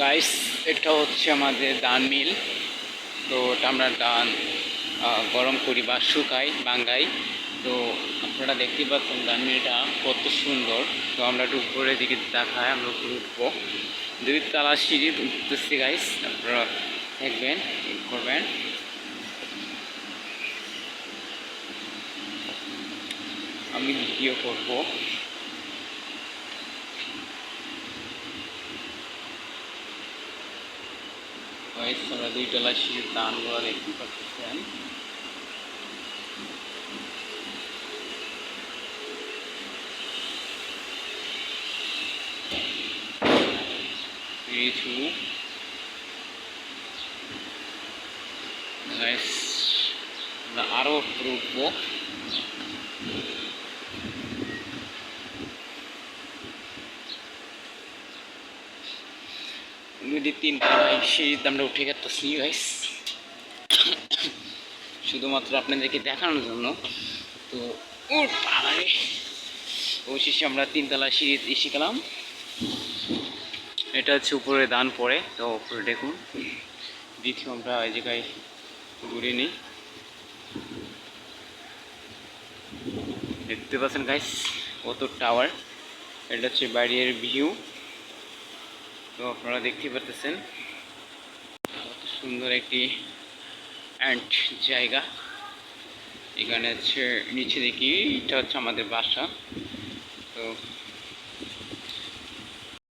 Guys, এটা হচ্ছে আমাদের ধান মিল। তো এটা আমরা ধান গরম করি বা শুকাই বাঙ্গাই। তো আপনারা দেখতে পাচ্ছেন ধান মিলটা কত সুন্দর। তো আমরা একটু উপরের দিকে দেখায়, আমরা উপরে উঠবো। 2 তলা সিঁড়ি উঠতেছি গাইস, আপনারা দেখবেন করবেন। আমি ভিডিও করবো। আমরা 2 তলা সিঁড়ির দানগুলো দেখতে পাচ্ছেন। কিছু আমরা আরো উপরে উঠবো। নদীর 3 তলায় সিঁড়িতে আমরা উঠে গেছি গাইস, শুধুমাত্র আপনাদেরকে দেখানোর জন্য। তো অবশেষে আমরা 3 তলা সিঁড়িতে এসে গেলাম। এটা হচ্ছে উপরে দান পড়ে। তো উপরে দেখুন, দ্বিতীয় আমরা এই জায়গায় ঘুরে নিই। দেখতে পাচ্ছেন গাইস কত টাওয়ার। এটা হচ্ছে বাইরের ভিউ। তো আপনারা দেখতে পাচ্ছেন কত সুন্দর একটি অ্যান্ট জায়গা। এখানে হচ্ছে নিচে দেখি, এটা হচ্ছে আমাদের বাসা। তো